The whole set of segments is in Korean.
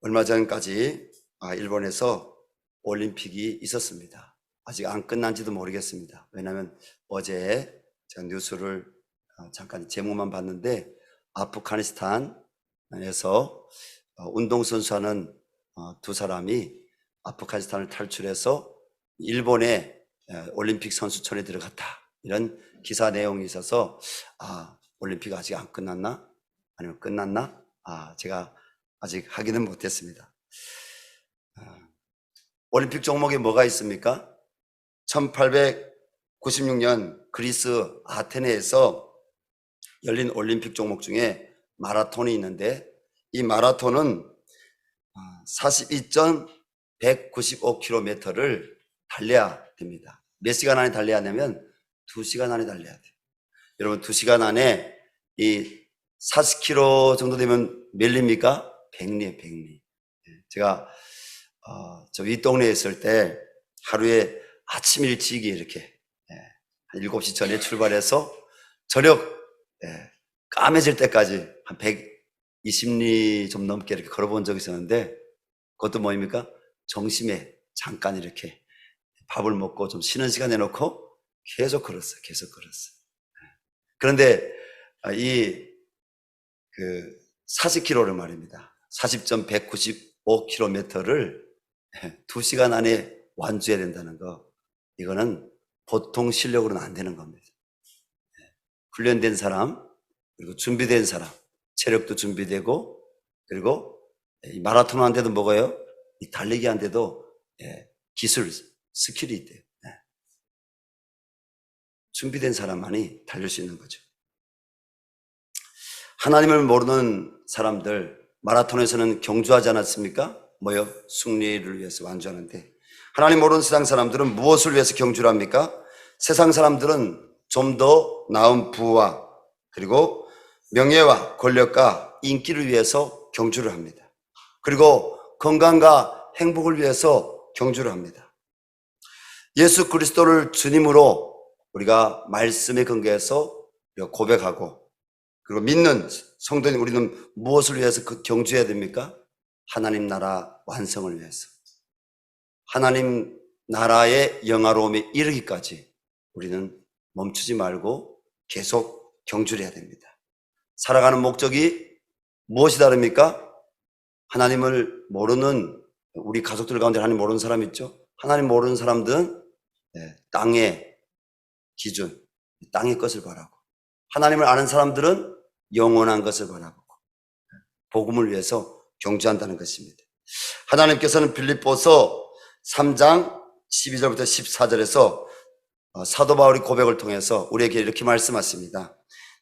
얼마 전까지 일본에서 올림픽이 있었습니다. 아직 안 끝난지도 모르겠습니다. 왜냐하면 어제 제가 뉴스를 잠깐 제목만 봤는데 아프가니스탄에서 운동선수하는 두 사람이 아프가니스탄을 탈출해서 일본의 올림픽 선수촌에 들어갔다, 이런 기사 내용이 있어서 올림픽 아직 안 끝났나? 아니면 끝났나? 제가 아직 확인은 못했습니다. 올림픽 종목에 뭐가 있습니까? 1896년 그리스 아테네에서 열린 올림픽 종목 중에 마라톤이 있는데, 이 마라톤은 42.195km를 달려야 됩니다. 몇 시간 안에 달려야 하냐면 2시간 안에 달려야 돼요. 여러분, 2시간 안에 이 40km 정도 되면 몇 리입니까? 100리에 100리. 제가 저 윗동네에 있을 때 하루에 아침 일찍이 이렇게 한 7시 전에 출발해서 저녁 까매질 때까지 한 120리 좀 넘게 이렇게 걸어본 적이 있었는데, 그것도 뭐입니까? 점심에 잠깐 이렇게 밥을 먹고 좀 쉬는 시간 내놓고 계속 걸었어요. 그런데 이 40km를 말입니다. 40.195km를 2시간 안에 완주해야 된다는 거, 이거는 보통 실력으로는 안 되는 겁니다. 훈련된 사람, 그리고 준비된 사람, 체력도 준비되고, 그리고 이 마라톤 한데도 뭐가요? 이 달리기 한데도 기술, 스킬이 있대요. 준비된 사람만이 달릴 수 있는 거죠. 하나님을 모르는 사람들, 마라톤에서는 경주하지 않았습니까? 뭐요? 승리를 위해서 완주하는데, 하나님 모르는 세상 사람들은 무엇을 위해서 경주를 합니까? 세상 사람들은 좀 더 나은 부와 그리고 명예와 권력과 인기를 위해서 경주를 합니다. 그리고 건강과 행복을 위해서 경주를 합니다. 예수 그리스도를 주님으로 우리가 말씀에 근거해서 고백하고, 그리고 믿는 성도인 우리는 무엇을 위해서 경주해야 됩니까? 하나님 나라 완성을 위해서, 하나님 나라의 영화로움에 이르기까지 우리는 멈추지 말고 계속 경주를 해야 됩니다. 살아가는 목적이 무엇이 다릅니까? 하나님을 모르는 우리 가족들 가운데 하나님 모르는 사람 있죠? 하나님 모르는 사람들은 땅의 기준, 땅의 것을 바라고, 하나님을 아는 사람들은 영원한 것을 바라보고 복음을 위해서 경주한다는 것입니다. 하나님께서는 빌립보서 3장 12절부터 14절에서 사도 바울의 고백을 통해서 우리에게 이렇게 말씀하십니다.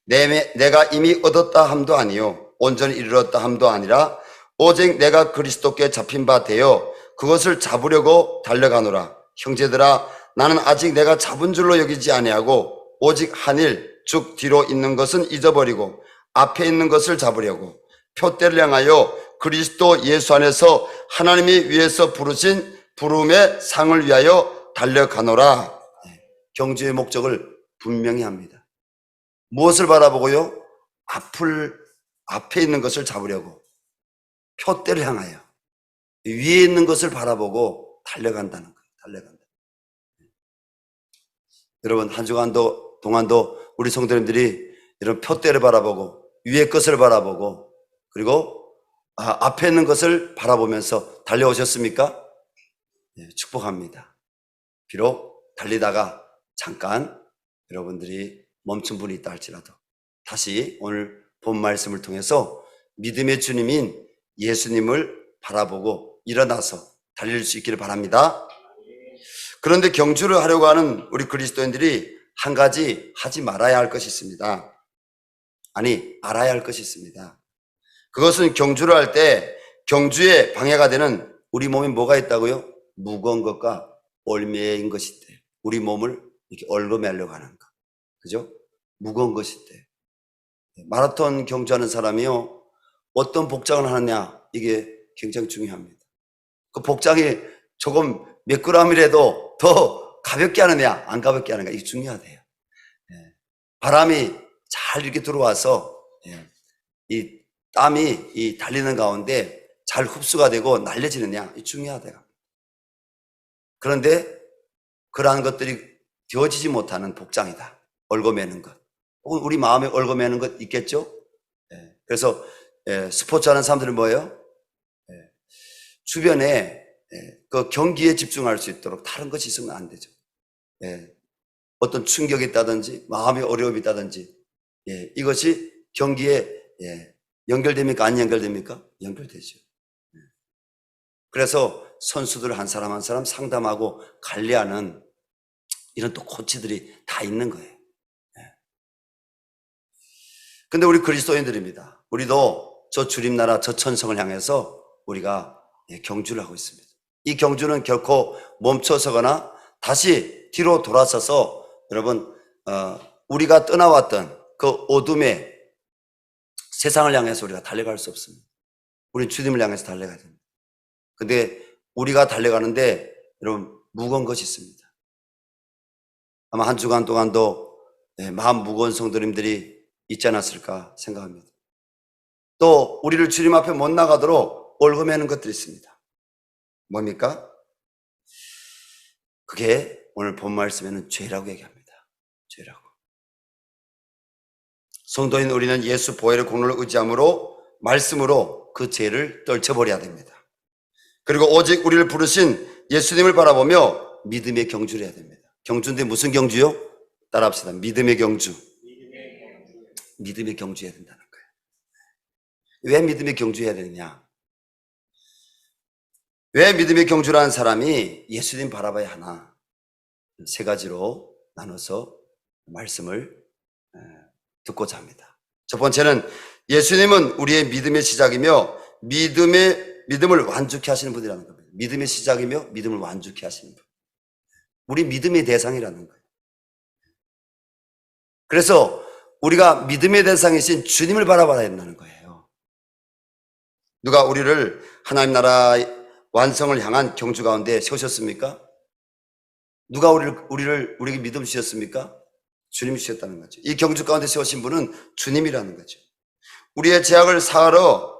내가 이미 얻었다 함도 아니요 온전히 이르렀다 함도 아니라 오직 내가 그리스도께 잡힌 바 되어 그것을 잡으려고 달려가노라. 형제들아, 나는 아직 내가 잡은 줄로 여기지 아니하고 오직 한 일, 즉 뒤로 있는 것은 잊어버리고 앞에 있는 것을 잡으려고 표대를 향하여 그리스도 예수 안에서 하나님이 위에서 부르신 부름의 상을 위하여 달려가노라. 경주의 목적을 분명히 합니다. 무엇을 바라보고요? 앞에 있는 것을 잡으려고 표대를 향하여 위에 있는 것을 바라보고 달려간다는 거예요. 달려간다. 여러분, 한 주간 동안도 우리 성도님들이 이런 표대를 바라보고 위의 것을 바라보고 그리고 앞에 있는 것을 바라보면서 달려오셨습니까? 네, 축복합니다. 비록 달리다가 잠깐 여러분들이 멈춘 분이 있다 할지라도 다시 오늘 본 말씀을 통해서 믿음의 주님인 예수님을 바라보고 일어나서 달릴 수 있기를 바랍니다. 그런데 경주를 하려고 하는 우리 그리스도인들이 한 가지 하지 말아야 할 것이 있습니다. 알아야 할 것이 있습니다. 그것은 경주를 할 때 경주에 방해가 되는 우리 몸에 뭐가 있다고요? 무거운 것과 올매인 것이 있대요. 우리 몸을 이렇게 얽어매려고 하는 거. 그죠? 무거운 것이 있대요. 마라톤 경주하는 사람이요, 어떤 복장을 하느냐, 이게 굉장히 중요합니다. 그 복장이 조금 몇 g이라도 더 가볍게 하느냐, 안 가볍게 하느냐, 이게 중요하대요. 바람이 잘 이렇게 들어와서 이 땀이 이 달리는 가운데 잘 흡수가 되고 날려지느냐, 이 중요하대요. 그런데 그러한 것들이 되어지지 못하는 복장이다. 얽어매는 것. 혹은 우리 마음에 얽어매는 것 있겠죠? 그래서 스포츠 하는 사람들은 뭐예요? 주변에 그 경기에 집중할 수 있도록 다른 것이 있으면 안 되죠. 어떤 충격이 있다든지 마음의 어려움이 있다든지 이것이 경기에 연결됩니까? 안 연결됩니까? 연결되죠. 그래서 선수들 한 사람 한 사람 상담하고 관리하는 이런 또 코치들이 다 있는 거예요. 근데 우리 그리스도인들입니다. 우리도 저 주님 나라 저 천성을 향해서 우리가 경주를 하고 있습니다. 이 경주는 결코 멈춰서거나 다시 뒤로 돌아서서 여러분 우리가 떠나왔던 그 어둠의 세상을 향해서 우리가 달려갈 수 없습니다. 우리는 주님을 향해서 달려가야 됩니다. 근데 우리가 달려가는데 여러분 무거운 것이 있습니다. 아마 한 주간 동안도 마음 무거운 성도님들이 있지 않았을까 생각합니다. 또 우리를 주님 앞에 못 나가도록 얽어매는 것들이 있습니다. 뭡니까? 그게 오늘 본 말씀에는 죄라고 얘기합니다. 죄라고. 성도인 우리는 예수 보혈의 공로를 의지함으로 말씀으로 그 죄를 떨쳐버려야 됩니다. 그리고 오직 우리를 부르신 예수님을 바라보며 믿음의 경주를 해야 됩니다. 경주인데 무슨 경주요? 따라합시다. 믿음의 경주. 믿음의 경주해야 된다는 거예요. 왜 믿음의 경주해야 되느냐? 왜 믿음의 경주라는 사람이 예수님 바라봐야 하나? 세 가지로 나눠서 말씀을 듣고자 합니다. 첫 번째는 예수님은 우리의 믿음의 시작이며 믿음을 완주케 하시는 분이라는 겁니다. 믿음의 시작이며 믿음을 완주케 하시는 분. 우리 믿음의 대상이라는 거예요. 그래서 우리가 믿음의 대상이신 주님을 바라봐야 된다는 거예요. 누가 우리를 하나님 나라의 완성을 향한 경주 가운데 세우셨습니까? 누가 우리에게 믿음 주셨습니까? 주님이 주셨다는 거죠. 이 경주 가운데 세우신 분은 주님이라는 거죠. 우리의 죄악을 사하러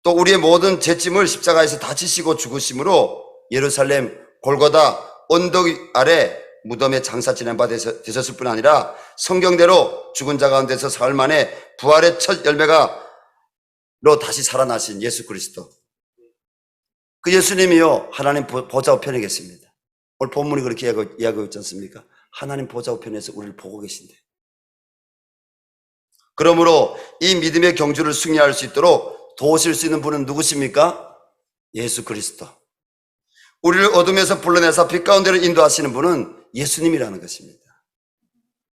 또 우리의 모든 죄짐을 십자가에서 다 지시고 죽으심으로 예루살렘 골고다 언덕 아래 무덤에 장사 지낸 바 되셨을 뿐 아니라 성경대로 죽은 자 가운데서 사흘 만에 부활의 첫 열매가로 다시 살아나신 예수 그리스도. 그 예수님이요 하나님 보좌 우편에 계십니다. 오늘 본문이 그렇게 이야기하고 있지 않습니까? 하나님 보좌 우편에서 우리를 보고 계신데. 그러므로 이 믿음의 경주를 승리할 수 있도록 도우실 수 있는 분은 누구십니까? 예수 그리스도. 우리를 어둠에서 불러내서 빛 가운데로 인도하시는 분은 예수님이라는 것입니다.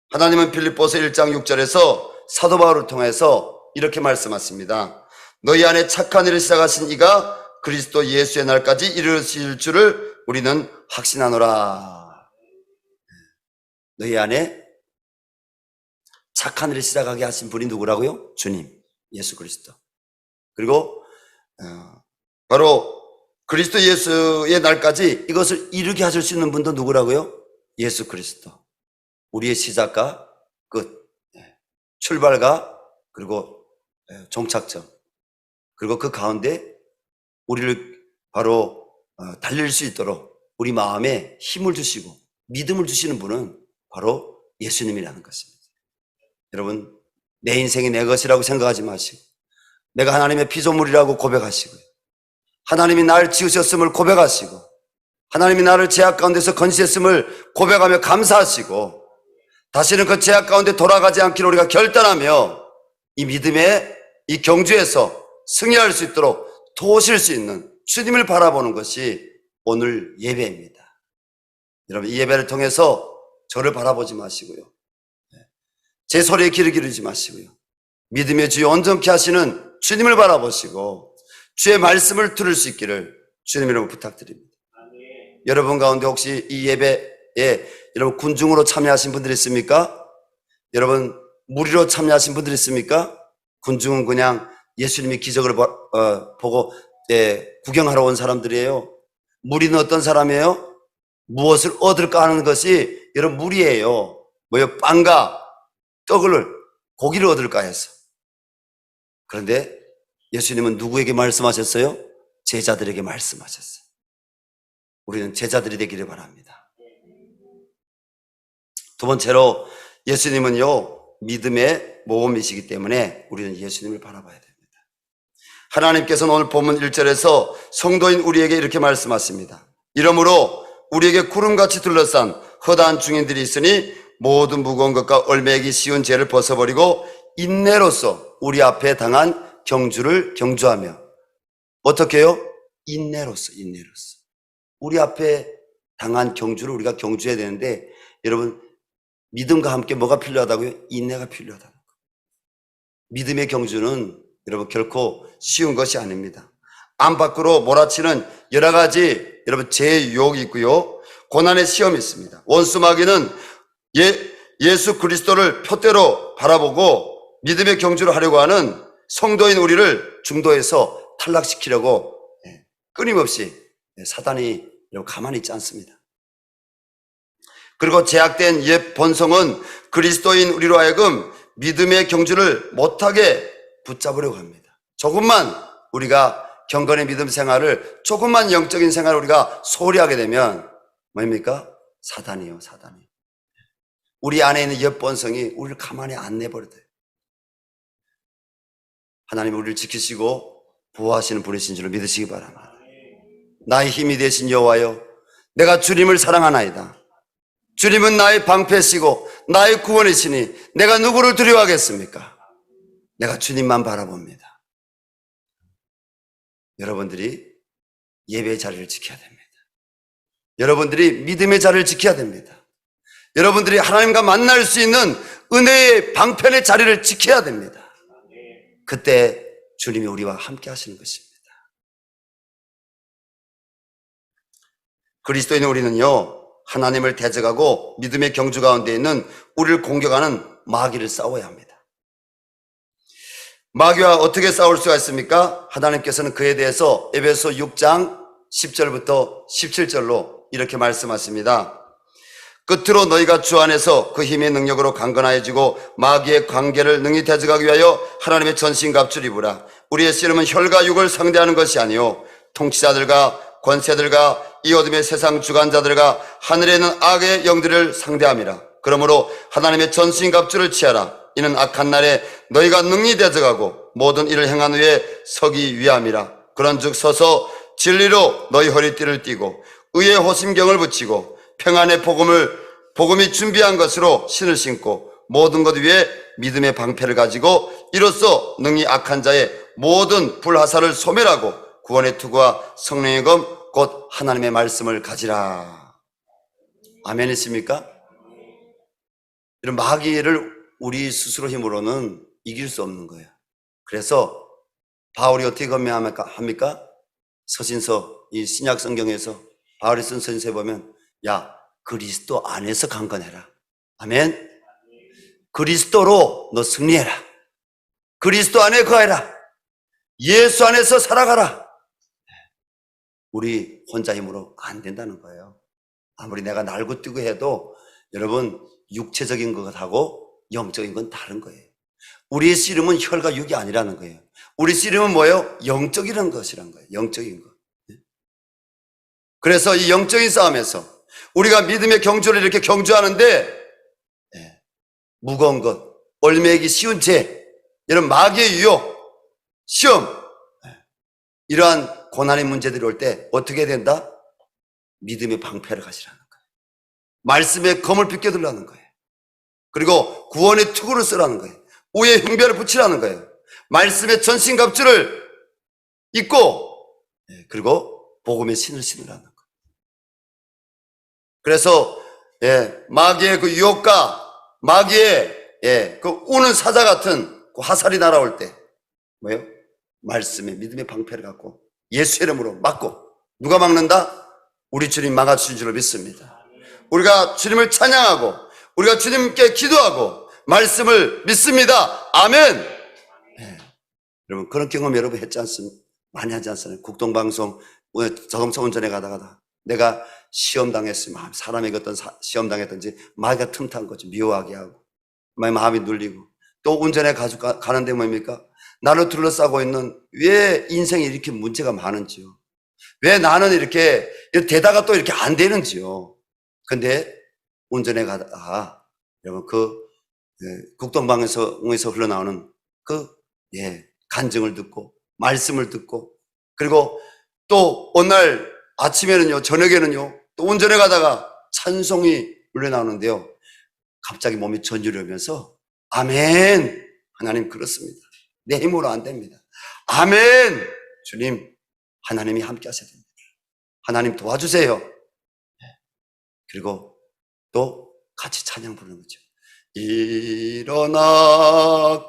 하나님은 빌립보서 1장 6절에서 사도 바울을 통해서 이렇게 말씀하십니다. 너희 안에 착한 일을 시작하신 이가 그리스도 예수의 날까지 이르실 줄을 우리는 확신하노라. 너희 안에 착한 일을 시작하게 하신 분이 누구라고요? 주님, 예수 그리스도. 그리고 바로 그리스도 예수의 날까지 이것을 이루게 하실 수 있는 분도 누구라고요? 예수 그리스도. 우리의 시작과 끝, 출발과 그리고 종착점, 그리고 그 가운데 우리를 바로 달릴 수 있도록 우리 마음에 힘을 주시고 믿음을 주시는 분은 바로 예수님이라는 것입니다. 여러분, 내 인생이 내 것이라고 생각하지 마시고 내가 하나님의 피조물이라고 고백하시고요. 하나님이 나를 지으셨음을 고백하시고 하나님이 나를 죄악 가운데서 건지했음을 고백하며 감사하시고 다시는 그 죄악 가운데 돌아가지 않기를 우리가 결단하며 이 믿음의 이 경주에서 승리할 수 있도록 도우실 수 있는 주님을 바라보는 것이 오늘 예배입니다. 여러분, 이 예배를 통해서 저를 바라보지 마시고요. 제 소리에 귀를 기르지 마시고요. 믿음의 주여 온전케 하시는 주님을 바라보시고 주의 말씀을 들을 수 있기를 주님 이름으로 부탁드립니다. 아멘. 여러분 가운데 혹시 이 예배에 여러분 군중으로 참여하신 분들 있습니까? 여러분 무리로 참여하신 분들 있습니까? 군중은 그냥 예수님이 기적을 보고 구경하러 온 사람들이에요. 무리는 어떤 사람이에요? 무엇을 얻을까 하는 것이 여러분 무리예요. 뭐요? 빵과 떡을 고기를 얻을까 해서. 그런데 예수님은 누구에게 말씀하셨어요? 제자들에게 말씀하셨어요. 우리는 제자들이 되기를 바랍니다. 두 번째로 예수님은요, 믿음의 모범이시기 때문에 우리는 예수님을 바라봐야 됩니다. 하나님께서는 오늘 본문 1절에서 성도인 우리에게 이렇게 말씀하십니다. 이러므로 우리에게 구름같이 둘러싼 허다한 증인들이 있으니 모든 무거운 것과 얼매기 쉬운 죄를 벗어버리고 인내로서 우리 앞에 당한 경주를 경주하며, 어떻게 해요? 인내로서 우리 앞에 당한 경주를 우리가 경주해야 되는데, 여러분, 믿음과 함께 뭐가 필요하다고요? 인내가 필요하다는 거예요. 믿음의 경주는 여러분 결코 쉬운 것이 아닙니다. 안 밖으로 몰아치는 여러 가지 여러분 죄의 유혹이 있고요, 고난의 시험이 있습니다. 원수 마귀는 예수 그리스도를 표대로 바라보고 믿음의 경주를 하려고 하는 성도인 우리를 중도에서 탈락시키려고 끊임없이 사단이 가만히 있지 않습니다. 그리고 제약된 옛 본성은 그리스도인 우리로 하여금 믿음의 경주를 못하게 붙잡으려고 합니다. 조금만 우리가 경건의 믿음 생활을, 조금만 영적인 생활을 우리가 소홀히 하게 되면 뭡니까? 사단이요. 우리 안에 있는 옛 본성이 우리를 가만히 안 내버려둬요. 하나님 우리를 지키시고 보호하시는 분이신 줄을 믿으시기 바랍니다. 나의 힘이 되신 여호와여, 내가 주님을 사랑하나이다. 주님은 나의 방패시고 나의 구원이시니 내가 누구를 두려워하겠습니까? 내가 주님만 바라봅니다. 여러분들이 예배의 자리를 지켜야 됩니다. 여러분들이 믿음의 자리를 지켜야 됩니다. 여러분들이 하나님과 만날 수 있는 은혜의 방편의 자리를 지켜야 됩니다. 그때 주님이 우리와 함께 하시는 것입니다. 그리스도인 우리는요, 하나님을 대적하고 믿음의 경주 가운데 있는 우리를 공격하는 마귀를 싸워야 합니다. 마귀와 어떻게 싸울 수가 있습니까? 하나님께서는 그에 대해서 에베소 6장 10절부터 17절로 이렇게 말씀하십니다. 끝으로 너희가 주 안에서 그 힘의 능력으로 강건하여지고 마귀의 관계를 능히 대적하기 위하여 하나님의 전신갑주를 입으라. 우리의 씨름은 혈과 육을 상대하는 것이 아니요 통치자들과 권세들과 이 어둠의 세상 주관자들과 하늘에 있는 악의 영들을 상대함이라. 그러므로 하나님의 전신갑주를 취하라. 이는 악한 날에 너희가 능히 대적하고 모든 일을 행한 후에 서기 위함이라. 그런즉 서서 진리로 너희 허리띠를 띠고 의의 호심경을 붙이고 평안의 복음이 준비한 것으로 신을 신고 모든 것 위에 믿음의 방패를 가지고 이로써 능히 악한 자의 모든 불화살을 소멸하고 구원의 투구와 성령의 검 곧 하나님의 말씀을 가지라. 아멘이십니까? 이런 마귀를 우리 스스로 힘으로는 이길 수 없는 거예요. 그래서 바울이 어떻게 건면합니까? 서신서, 이 신약 성경에서 바울이 쓴 서신서에 보면, 야, 그리스도 안에서 강건해라. 아멘. 그리스도로 너 승리해라. 그리스도 안에 거해라. 예수 안에서 살아가라. 우리 혼자 힘으로 안 된다는 거예요. 아무리 내가 날고 뛰고 해도 여러분, 육체적인 것하고 영적인 건 다른 거예요. 우리의 씨름은 혈과 육이 아니라는 거예요. 우리 씨름은 뭐예요? 영적이라는 것이란 거예요. 영적인 것. 그래서 이 영적인 싸움에서 우리가 믿음의 경주를 이렇게 경주하는데, 무거운 것, 얼매기 쉬운 죄, 이런 마귀의 유혹, 시험, 이러한 고난의 문제들이 올 때 어떻게 된다? 믿음의 방패를 가지라는 거예요. 말씀의 검을 비껴들라는 거예요. 그리고 구원의 투구를 쓰라는 거예요. 우의 흉배를 붙이라는 거예요. 말씀의 전신갑주를 입고, 그리고 복음의 신을 신으라는 거예요. 그래서 마귀의 그 유혹과 마귀의 그 우는 사자 같은 그 화살이 날아올 때 뭐예요? 말씀의 믿음의 방패를 갖고 예수 이름으로 막고, 누가 막는다? 우리 주님 막아주신 줄로 믿습니다. 우리가 주님을 찬양하고 우리가 주님께 기도하고 말씀을 믿습니다. 아멘. 여러분, 그런 경험 여러분 했지 않습니까? 많이 하지 않습니까? 국동방송 자동차 운전해 가다가 내가 시험 당했으면, 사람에게 어떤 시험 당했든지 마귀가 틈탄 거지. 미워하게 하고 마음이 눌리고, 또 운전해 가는데 뭡니까? 나를 둘러싸고 있는 왜 인생에 이렇게 문제가 많은지요. 왜 나는 이렇게 되다가 또 이렇게 안 되는지요. 근데 운전해 가다가 여러분 국동방송에서 흘러나오는 간증을 듣고 말씀을 듣고 그리고 또 어느 날 아침에는요, 저녁에는요, 또 운전해 가다가 찬송이 흘러나오는데요. 갑자기 몸이 전율하면서 아멘. 하나님 그렇습니다. 내 힘으로 안 됩니다. 아멘. 주님, 하나님이 함께 하셔야 됩니다. 하나님 도와주세요. 그리고 또 같이 찬양 부르는 거죠. 일어나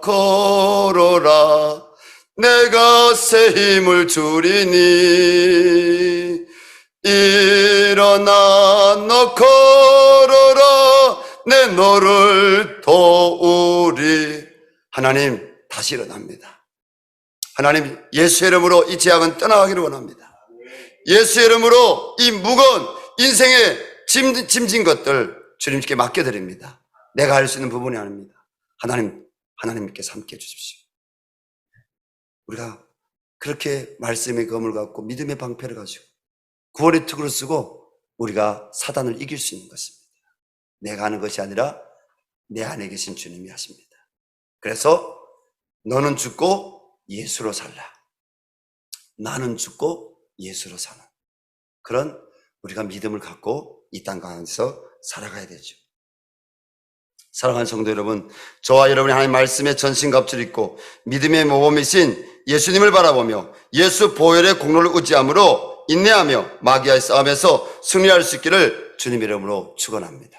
걸어라 내가 새 힘을 주리니 일어나 너 걸어라 내 너를 도우리. 하나님 다시 일어납니다. 하나님 예수의 이름으로 이 죄악은 떠나가기를 원합니다. 예수의 이름으로 이 무거운 인생의 짐진 것들 주님께 맡겨드립니다. 내가 할 수 있는 부분이 아닙니다. 하나님께서 함께 해주십시오. 우리가 그렇게 말씀의 검을 갖고 믿음의 방패를 가지고 구원의 투구를 쓰고 우리가 사단을 이길 수 있는 것입니다. 내가 하는 것이 아니라 내 안에 계신 주님이 하십니다. 그래서 너는 죽고 예수로 살라. 나는 죽고 예수로 사는 그런 우리가 믿음을 갖고 이 땅 가운데서 살아가야 되죠. 사랑하는 성도 여러분, 저와 여러분이 하나님 말씀에 전신갑주를 입고 믿음의 모범이신 예수님을 바라보며 예수 보혈의 공로를 의지함으로 인내하며 마귀와의 싸움에서 승리할 수 있기를 주님의 이름으로 축원합니다.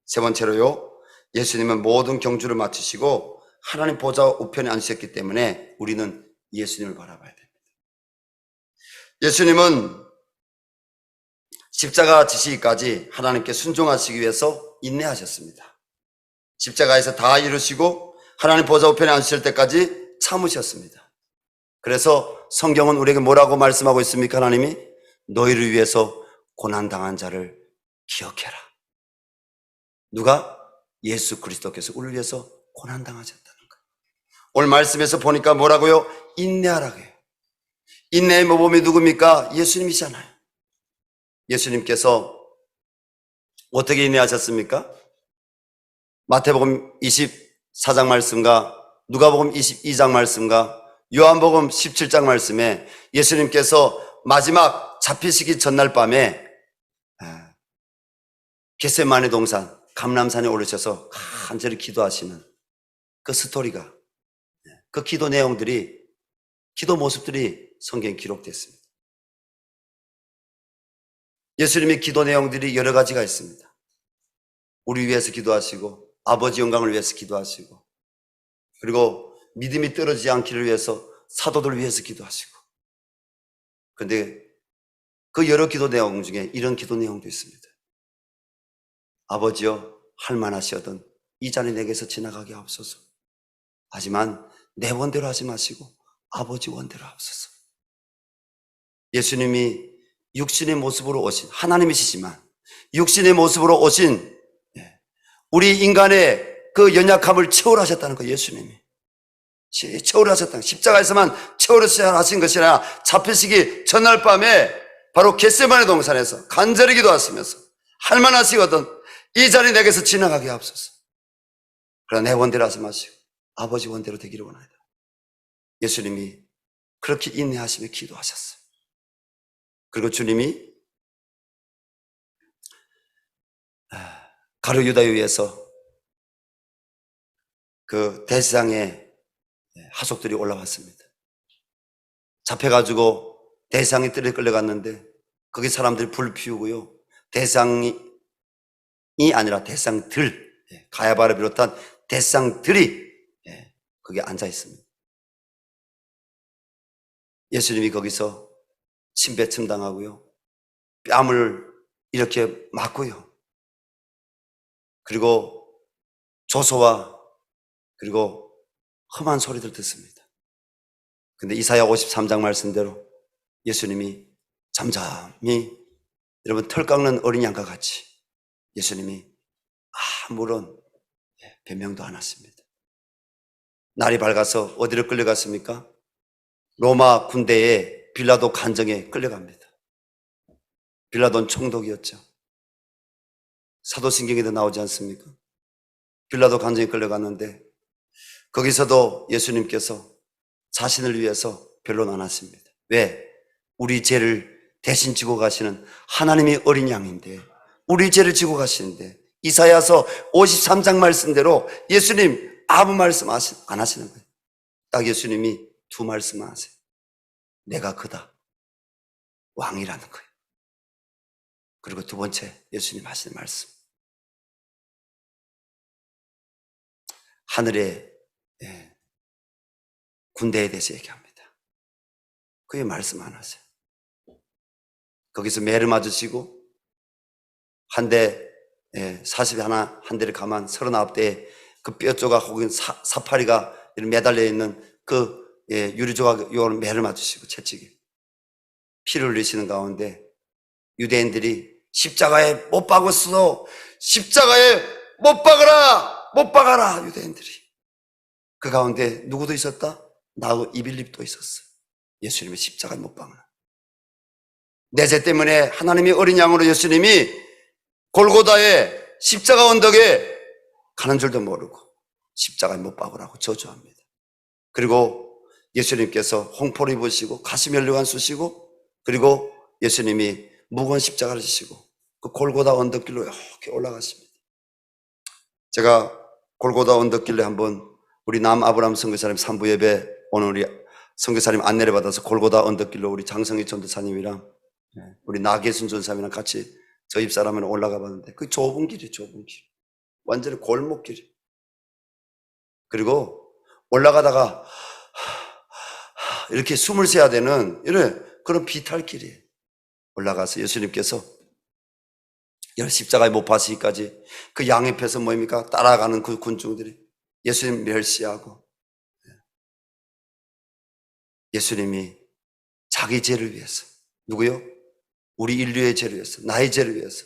세 번째로요, 예수님은 모든 경주를 마치시고 하나님 보좌 우편에 앉으셨기 때문에 우리는 예수님을 바라봐야 됩니다. 예수님은 십자가 지시기까지 하나님께 순종하시기 위해서 인내하셨습니다. 십자가에서 다 이루시고 하나님 보좌 우편에 앉으실 때까지 참으셨습니다. 그래서 성경은 우리에게 뭐라고 말씀하고 있습니까? 하나님이 너희를 위해서 고난당한 자를 기억해라. 누가? 예수 그리스도께서 우리를 위해서 고난당하셨다는 거예요. 오늘 말씀에서 보니까 뭐라고요? 인내하라고 해요. 인내의 모범이 누굽니까? 예수님이잖아요. 예수님께서 어떻게 인내하셨습니까? 마태복음 24장 말씀과 누가복음 22장 말씀과 요한복음 17장 말씀에 예수님께서 마지막 잡히시기 전날 밤에 겟세마네 동산 감람산에 오르셔서 간절히 기도하시는 그 스토리가, 그 기도 내용들이, 기도 모습들이 성경에 기록됐습니다. 예수님의 기도 내용들이 여러 가지가 있습니다. 우리 위해서 기도하시고 아버지 영광을 위해서 기도하시고 그리고 믿음이 떨어지지 않기를 위해서 사도들을 위해서 기도하시고, 그런데 그 여러 기도 내용 중에 이런 기도 내용도 있습니다. 아버지여 할만하시거든 이 잔이 내게서 지나가게 하옵소서. 하지만 내 원대로 하지 마시고 아버지 원대로 하옵소서. 예수님이 육신의 모습으로 오신, 하나님이시지만 육신의 모습으로 오신 우리 인간의 그 연약함을 체월하셨다는 거예요. 예수님이 체월하셨다는, 십자가에서만 체월하신 것이 아니라 잡히시기 전날 밤에 바로 겟세마네 동산에서 간절히 기도하시면서 할만하시거든 이 잔이 내게서 지나가게 하옵소서. 그러나 내 원대로 하지 마시고 아버지 원대로 되기를 원하다. 예수님이 그렇게 인내하시며 기도하셨어요. 그리고 주님이 가룟 유다에 의해서 그 대상의 하속들이 올라왔습니다. 잡혀가지고 대상이 뜰에 끌려갔는데 거기 사람들이 불 피우고요. 대상이 아니라 대상들, 가야바를 비롯한 대상들이 거기에 앉아 있습니다. 예수님이 거기서 침뱉음 당하고요. 뺨을 이렇게 맞고요. 그리고 조소와 그리고 험한 소리들 듣습니다. 근데 이사야 53장 말씀대로 예수님이 잠잠히, 여러분 털 깎는 어린 양과 같이 예수님이 아무런 변명도 안 하십니다. 날이 밝아서 어디로 끌려갔습니까? 로마 군대의 빌라도 간정에 끌려갑니다. 빌라도는 총독이었죠. 사도신경에도 나오지 않습니까? 빌라도 간정에 끌려갔는데 거기서도 예수님께서 자신을 위해서 변론 안 하십니다. 왜? 우리 죄를 대신 지고 가시는 하나님의 어린 양인데, 우리 죄를 지고 가시는데, 이사야서 53장 말씀대로 예수님 아무 말씀 안 하시는 거예요. 딱 예수님이 두 말씀만 하세요. 내가 그다. 왕이라는 거예요. 그리고 두 번째 예수님 하시는 말씀. 하늘의 군대에 대해서 얘기합니다. 그게 말씀 안 하세요. 거기서 매를 맞으시고 한 대, 41, 한 대를 가만 39대에 그 뼈 조각 혹은 사파리가 매달려 있는 그 유리 조각 요런 매를 맞으시고 채찍에 피를 흘리시는 가운데 유대인들이 십자가에 못 박았어. 십자가에 못 박아라. 못 박아라. 유대인들이. 그 가운데 누구도 있었다? 나도 이빌립도 있었어. 예수님의 십자가에 못 박아라. 내 죄 때문에 하나님의 어린 양으로 예수님이 골고다의 십자가 언덕에 가는 줄도 모르고 십자가에 못 박으라고 저주합니다. 그리고 예수님께서 홍포를 입으시고 가시면류관 쓰시고 그리고 예수님이 무거운 십자가를 지시고 그 골고다 언덕길로 이렇게 올라가십니다. 제가 골고다 언덕길에 한번 우리 남아브라함 선교사님 3부 예배 오늘 우리 선교사님 안내를 받아서 골고다 언덕길로 우리 장성희 전도사님이랑 우리 나계순 전사님이랑 같이 저 입사람은 올라가 봤는데 그 좁은 길이에요. 좁은 길. 완전히 골목길이에요. 그리고 올라가다가 이렇게 숨을 쉬어야 되는 이런 그런 비탈길이에요. 올라가서 예수님께서 십자가에 못 박히기까지 그 양옆에서 뭐입니까? 따라가는 그 군중들이 예수님 멸시하고 예수님이 자기 죄를 위해서 누구요? 우리 인류의 죄를 위해서 나의 죄를 위해서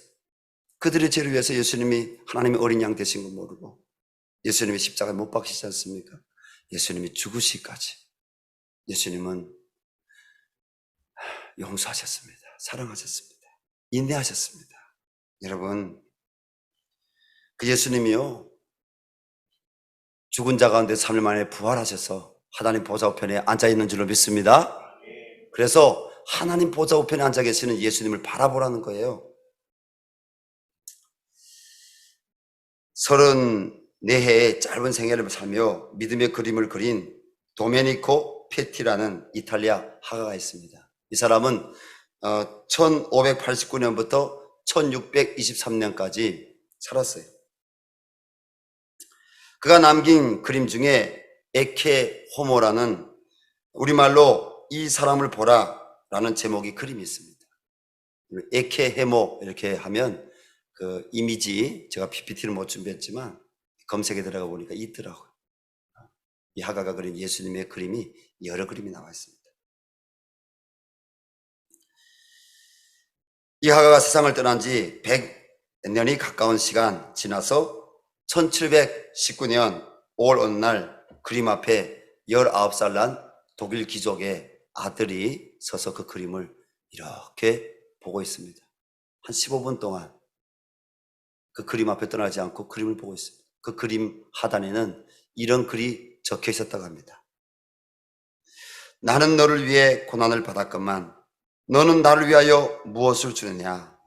그들의 죄를 위해서 예수님이 하나님의 어린 양 되신 거 모르고 예수님이 십자가에 못 박히시지 않습니까? 예수님이 죽으시기까지 예수님은 용서하셨습니다. 사랑하셨습니다. 인내하셨습니다. 여러분, 그 예수님이요 죽은 자 가운데 3일 만에 부활하셔서 하나님 보좌 우편에 앉아있는 줄로 믿습니다. 그래서 하나님 보좌 우편에 앉아 계시는 예수님을 바라보라는 거예요. 34해의 짧은 생애를 살며 믿음의 그림을 그린 도메니코 페티라는 이탈리아 화가가 있습니다. 이 사람은 1589년부터 1623년까지 살았어요. 그가 남긴 그림 중에 에케 호모라는 우리말로 이 사람을 보라 라는 제목의 그림이 있습니다. 에케 헤모 이렇게 하면 그 이미지 제가 PPT를 못 준비했지만 검색에 들어가 보니까 있더라고요. 이 화가가 그린 예수님의 그림이 여러 그림이 나와 있습니다. 이 화가가 세상을 떠난 지 100년이 가까운 시간 지나서 1719년 5월 어느 날 그림 앞에 19살 난 독일 귀족의 아들이 서서 그 그림을 이렇게 보고 있습니다. 한 15분 동안 그 그림 앞에 떠나지 않고 그림을 보고 있습니다. 그 그림 하단에는 이런 글이 적혀 있었다고 합니다. 나는 너를 위해 고난을 받았건만 너는 나를 위하여 무엇을 주느냐?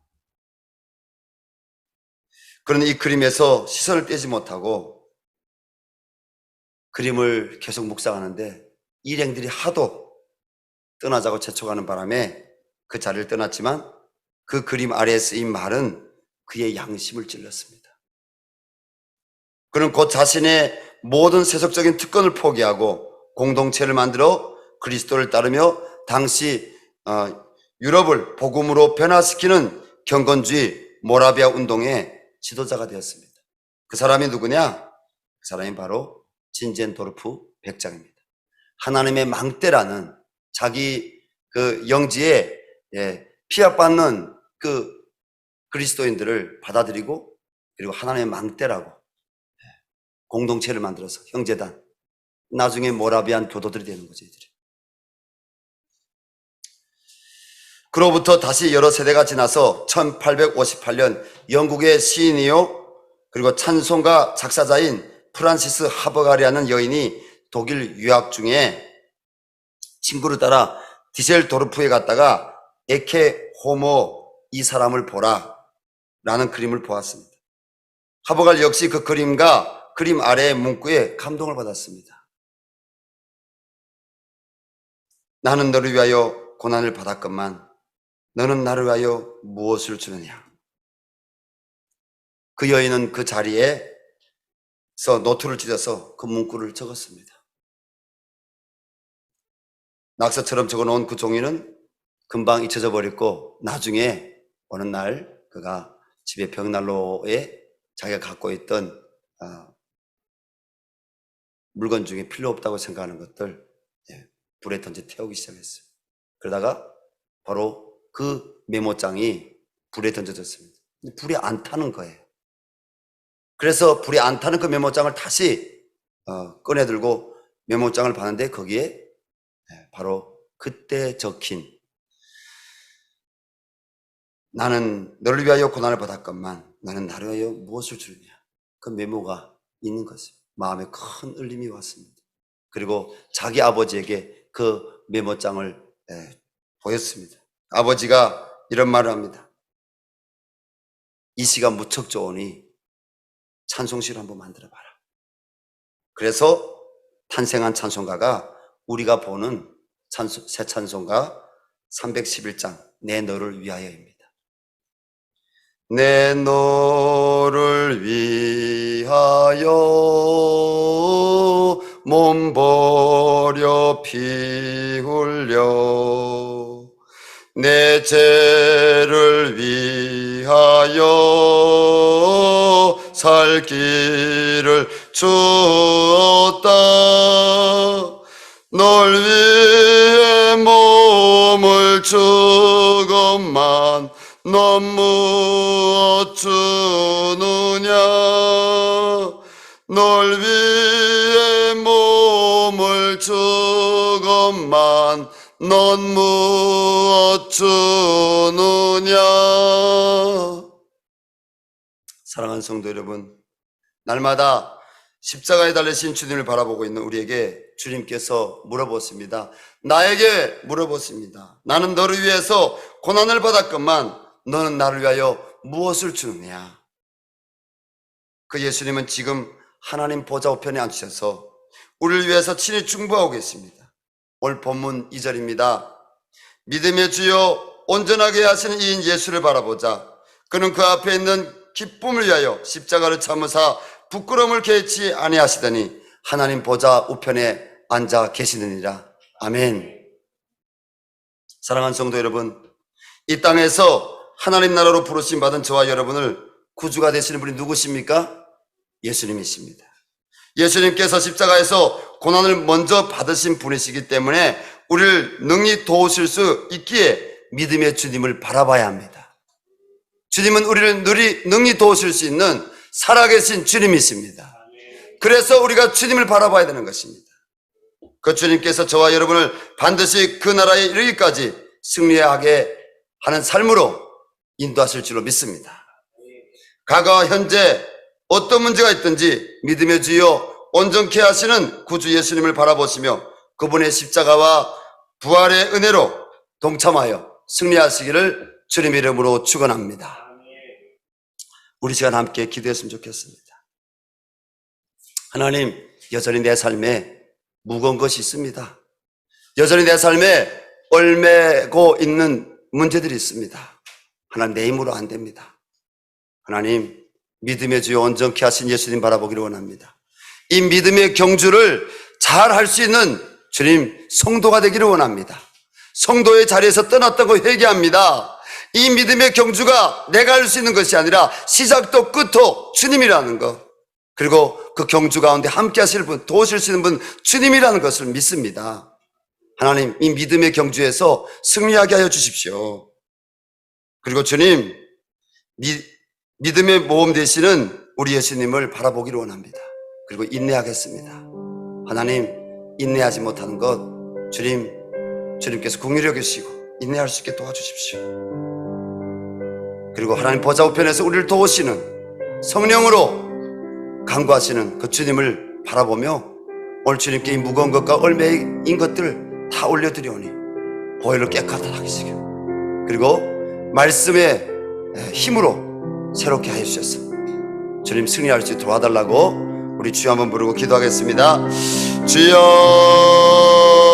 그러나 이 그림에서 시선을 떼지 못하고 그림을 계속 묵상하는데 일행들이 하도 떠나자고 재촉하는 바람에 그 자리를 떠났지만 그 그림 아래에 쓰인 말은 그의 양심을 찔렀습니다. 그는 곧 자신의 모든 세속적인 특권을 포기하고 공동체를 만들어 그리스도를 따르며 당시 유럽을 복음으로 변화시키는 경건주의 모라비아 운동의 지도자가 되었습니다. 그 사람이 누구냐? 그 사람이 바로 진젠도르프 백장입니다. 하나님의 망대라는 자기 그 영지에 피압받는 그 그리스도인들을 받아들이고 그리고 하나님의 망대라고 공동체를 만들어서 형제단 나중에 모라비안 교도들이 되는 거죠, 이들이. 그로부터 다시 여러 세대가 지나서 1858년 영국의 시인이요 그리고 찬송가 작사자인 프란시스 하버가리라는 여인이 독일 유학 중에 친구를 따라 디셀도르프에 갔다가 에케 호모 이 사람을 보라 라는 그림을 보았습니다. 하버갈 역시 그 그림과 그림 아래의 문구에 감동을 받았습니다. 나는 너를 위하여 고난을 받았건만 너는 나를 위하여 무엇을 주느냐. 그 여인은 그 자리에서 노트를 찢어서 그 문구를 적었습니다. 낙서처럼 적어놓은 그 종이는 금방 잊혀져 버렸고 나중에 어느 날 그가 집에 벽난로에 자기가 갖고 있던 물건 중에 필요 없다고 생각하는 것들 불에 던져 태우기 시작했어요. 그러다가 바로 그 메모장이 불에 던져졌습니다. 근데 불이 안 타는 거예요. 그래서 불이 안 타는 그 메모장을 다시 꺼내들고 메모장을 봤는데 거기에 바로 그때 적힌 나는 너를 위하여 고난을 받았건만 나는 나를 위하여 무엇을 주느냐. 그 메모가 있는 것입니다. 마음에 큰 울림이 왔습니다. 그리고 자기 아버지에게 그 메모장을 보였습니다. 아버지가 이런 말을 합니다. 이 시가 무척 좋으니 찬송시를 한번 만들어 봐라. 그래서 탄생한 찬송가가 우리가 보는 새 찬송가 311장 내 너를 위하여입니다. 내 너를 위하여 몸 버려 피 흘려 내 죄를 위하여 살 길을 주었다. 널 위해 몸을 주건만 넌 무엇 주느냐. 널 위해 몸을 주건만 넌 무엇 주느냐. 사랑하는 성도 여러분, 날마다 십자가에 달리신 주님을 바라보고 있는 우리에게 주님께서 물어보십니다. 나에게 물어보십니다. 나는 너를 위해서 고난을 받았건만 너는 나를 위하여 무엇을 주느냐. 그 예수님은 지금 하나님 보좌 우편에 앉으셔서 우리를 위해서 친히 중보하고 계십니다. 오늘 본문 2절입니다. 믿음의 주여 온전하게 하시는 이인 예수를 바라보자. 그는 그 앞에 있는 기쁨을 위하여 십자가를 참으사 부끄러움을 개치 아니하시더니 하나님 보좌 우편에 앉아 계시느니라. 아멘. 사랑하는 성도 여러분, 이 땅에서 하나님 나라로 부르심 받은 저와 여러분을 구주가 되시는 분이 누구십니까? 예수님이십니다. 예수님께서 십자가에서 고난을 먼저 받으신 분이시기 때문에 우리를 능히 도우실 수 있기에 믿음의 주님을 바라봐야 합니다. 주님은 우리를 능히 도우실 수 있는 살아계신 주님이십니다. 그래서 우리가 주님을 바라봐야 되는 것입니다. 그 주님께서 저와 여러분을 반드시 그 나라에 이르기까지 승리하게 하는 삶으로 인도하실 줄로 믿습니다. 과거와 현재 어떤 문제가 있든지 믿음의 주여 온전케 하시는 구주 예수님을 바라보시며 그분의 십자가와 부활의 은혜로 동참하여 승리하시기를 주님의 이름으로 축원합니다. 우리 시간 함께 기도했으면 좋겠습니다. 하나님, 여전히 내 삶에 무거운 것이 있습니다. 여전히 내 삶에 얽매고 있는 문제들이 있습니다. 하나님, 내 힘으로 안 됩니다. 하나님, 믿음의 주여 온전케 하신 예수님 바라보기를 원합니다. 이 믿음의 경주를 잘 할 수 있는 주님 성도가 되기를 원합니다. 성도의 자리에서 떠났다고 회개합니다. 이 믿음의 경주가 내가 할 수 있는 것이 아니라 시작도 끝도 주님이라는 것, 그리고 그 경주 가운데 함께 하실 분, 도우실 수 있는 분 주님이라는 것을 믿습니다. 하나님, 이 믿음의 경주에서 승리하게 하여 주십시오. 그리고 주님, 믿음의 모험 되시는 우리 예수님을 바라보기를 원합니다. 그리고 인내하겠습니다. 하나님, 인내하지 못하는 것 주님께서 긍휼히 여기시고 인내할 수 있게 도와주십시오. 그리고 하나님 보좌 우편에서 우리를 도우시는 성령으로 강구하시는 그 주님을 바라보며 오늘 주님께 이 무거운 것과 얼매인 것들 다 올려드리오니 보혈로 깨끗하게 하시고 그리고 말씀의 힘으로 새롭게 하여 주셔서 주님 승리할 수 있도록 도와달라고 우리 주여 한번 부르고 기도하겠습니다. 주여